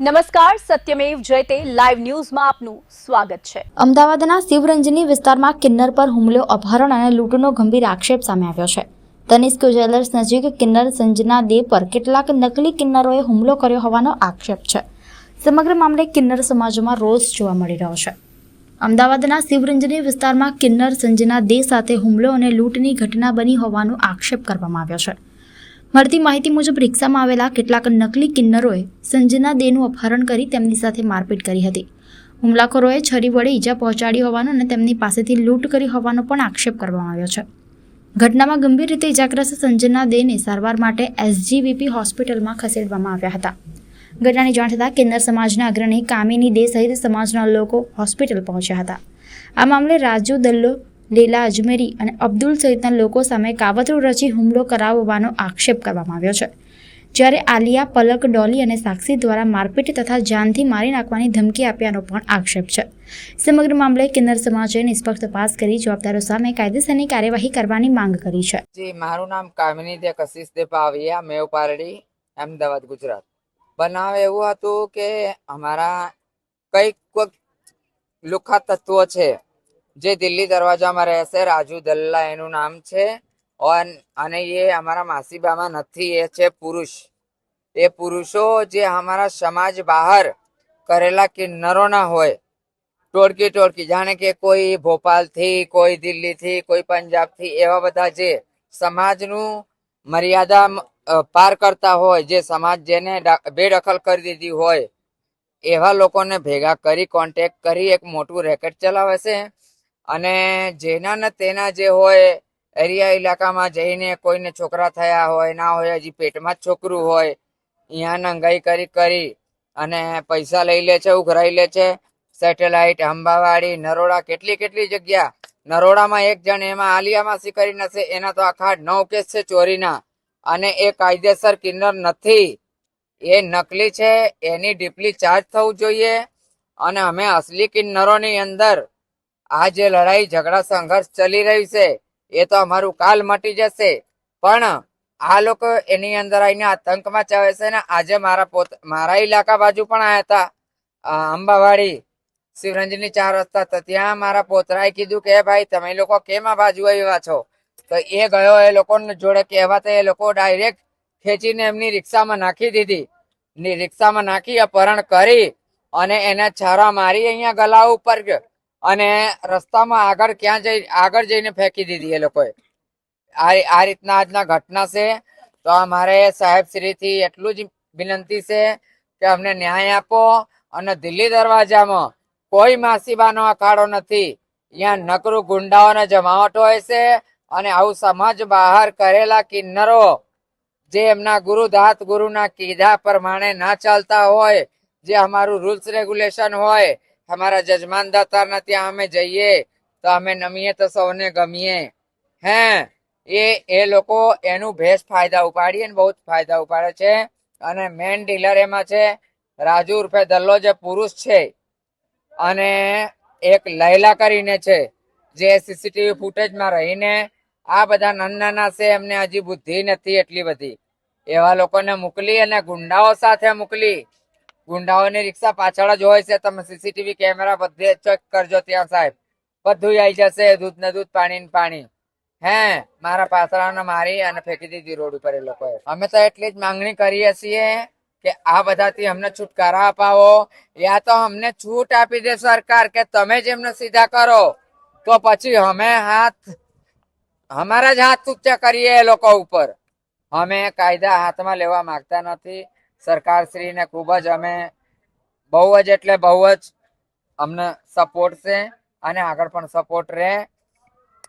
નમસ્કાર, સત્યમેવ જયતે લાઈવ ન્યૂઝમાં આપનું સ્વાગત છે। અમદાવાદના શિવરંજની વિસ્તારમાં કિન્નર પર હુમલો, અપહરણ અને લૂંટનો ગંભીર આક્ષેપ સામે આવ્યો છે। તનિષ્ક જ્વેલર્સ નજીક કિન્નર સંજના દે પર કેટલાક નકલી કિન્નરોએ હુમલો કર્યો હોવાનો આક્ષેપ છે। સમગ્ર મામલે કિન્નર સમાજમાં રોષ જોવા મળી રહ્યો છે। અમદાવાદના શિવરંજની વિસ્તારમાં કિન્નર સંજના દે સાથે હુમલો અને લૂંટની ઘટના બની હોવાનો આક્ષેપ કરવામાં આવ્યો છે। મળતી માહિતી મુજબ રિક્ષામાં આવેલા કેટલાક નકલી કિન્નરોએ સંજના દેનું અપહરણ કરી તેમની સાથે મારપીટ કરી હતી। હુમલાખોરોએ છરી વડે ઈજા પહોંચાડી હોવાનો અને તેમની પાસેથી લૂંટ કરી હોવાનો પણ આક્ષેપ કરવામાં આવ્યો છે। ઘટનામાં ગંભીર રીતે ઈજાગ્રસ્ત સંજના દેને સારવાર માટે એસજીવીપી હોસ્પિટલમાં ખસેડવામાં આવ્યા હતા। ઘટનાની જાણ થતાં કિન્નર સમાજના અગ્રણી કામિની દે સહિત સમાજના લોકો હોસ્પિટલ પહોંચ્યા હતા। આ મામલે રાજુ દલ્લો, લેલા અજમેરી અને અબ્દુલ સહિતના લોકો સામે કાવતરું રચી હુમલો કરાવવાનો આક્ષેપ કરવામાં આવ્યો છે। જ્યારે આલિયા, પલક, ડોલી અને સાક્ષી દ્વારા મારપીટ તથા જાનથી મારી નાખવાની ધમકી આપ્યાનો પણ આક્ષેપ છે। સમગ્ર મામલે કિન્નર સમાજે નિષ્પક્ષ તપાસ કરી જવાબદારો સામે કાયદેસરની કાર્યવાહી કરવાની માંગ કરી છે। જી, મારું નામ કામિની દે કશિશ દે પાવિયા, મેવ પારડી, અમદાવાદ, ગુજરાત। બનાવ એવું હતું કે અમારા કઈક લુખ્ખા તત્વો છે જે દિલ્હી દરવાજામાં રહેશે। રાજુ દલ્લા એનું નામ છે અને એ અમારા માસીબામાં નથી, એ છે પુરુષ। એ પુરુષો જે અમારા સમાજ બહાર કરેલા કિન્નરોના હોય, ટોળકી જાણે કે કોઈ ભોપાલથી, કોઈ દિલ્હીથી, કોઈ પંજાબથી, એવા બધા જે સમાજનું મર્યાદા પાર કરતા હોય, જે સમાજ જેને બેદખલ કરી દીધી હોય, એવા લોકોને ભેગા કરી કોન્ટેક્ટ કરી એક મોટું રેકેટ ચલાવે છે। અને જેના ને તેના જે હોય એરિયા ઇલાકામાં જઈને કોઈને છોકરા થયા હોય, ના હોય, હજી પેટમાં જ છોકરું હોય, અહીંયા નંગાઈ કરી અને પૈસા લઈ લે છે, ઉઘરાઈ લે છે। સેટેલાઇટ, અંબાવાડી, નરોડા, કેટલી જગ્યા। નરોડામાં એક જણ એમાં આલિયા માસી કરીને છે, એના તો આખા 9 કેસ છે ચોરીના, અને એ કાયદેસર કિન્નર નથી, એ નકલી છે। એની ડીપલી ચાર્જ થવું જોઈએ અને અમે અસલી કિન્નરોની અંદર આ જે લડાઈ ઝઘડા સંઘર્ષ ચલી રહ્યું છે એ તો અમારું કાલ મટી જશે, પણ આ લોકો એની અંદર આવીને આતંક મચાવે છે। ને આજે મારા ઇલાકા બાજુ પણ આવ્યા હતા, અંબાવાડી શિવરંજની 4 રસ્તા, તો ત્યાં મારા પોતરાએ કીધું કે ભાઈ તમે લોકો કેમ આ બાજુ આવ્યા છો? તો એ ગયો એ લોકો જોડે કહેવા, તો એ લોકો ડાયરેક્ટ ખેંચીને એમની રિક્ષામાં નાખી દીધી। રિક્ષામાં નાખી અપહરણ કરી અને એને છારા મારી અહીંયા ગલા ઉપર અને રસ્તામાં આગળ જઈને ફેંકી દીધી એ લોકોએ। આ રીતના આજના ઘટના છે। તો અમારે સાહેબ શ્રીથી એટલું જ વિનંતી છે કે અમને ન્યાય આપો અને દિલ્હી દરવાજામાં કોઈ માસીબાનો અખાડો નથી, અહીંયા નકરું ગુંડાઓને જમાવટ હોય છે। અને આવું સમાજ બહાર કરેલા કિન્નરો જે એમના ગુરુના કીધા પ્રમાણે ના ચાલતા હોય, જે અમારું રૂલ્સ રેગ્યુલેશન હોય, અમારા જજમાન દાતારના ત્યાં અમે જઈએ તો અમે નમીએ તો સૌને ગમીએ। એ લોકો એનું ભેસ ફાયદા ઉપાડીએ ને બહુ જ ફાયદા ઉપાડે છે। અને મેન ડીલર એમાં છે રાજુ ઉર્ફે દલ્લો, જે પુરુષ છે, અને એક લૈલા કરીને છે જે સીસીટીવી ફૂટેજમાં રહીને આ બધા નાના છે, એમને હજી બુદ્ધિ નથી એટલી બધી, એવા લોકોને મોકલી અને ગુંડાઓ સાથે મોકલી। ગુંડાઓની રિક્ષા પાછળ જ હોય છે, તમે સીસીટીવી કેમેરા બધે ચેક કરજો, ત્યાં સાહેબ બધું આવી જશે, દૂધ ને દૂધ, પાણી ને પાણી। મારા પાછળને મારી અને ફેંકી દીધી રોડ ઉપર એ લોકોએ। અમે તો એટલી જ માંગણી કરીએ છીએ કે આ બધાથી અમને છુટકારા અપાવો, યા તો અમને છૂટ આપી દે સરકાર કે તમે જ એમને સીધા કરો, તો પછી અમે અમારા જ હાથ ઊંચા કરીએ એ લોકો ઉપર। અમે કાયદા હાથમાં લેવા માંગતા નથી। સરકારશ્રીને ખૂબ જ અમે બહુ જ અમને સપોર્ટ છે અને આગળ પણ સપોર્ટ રહે।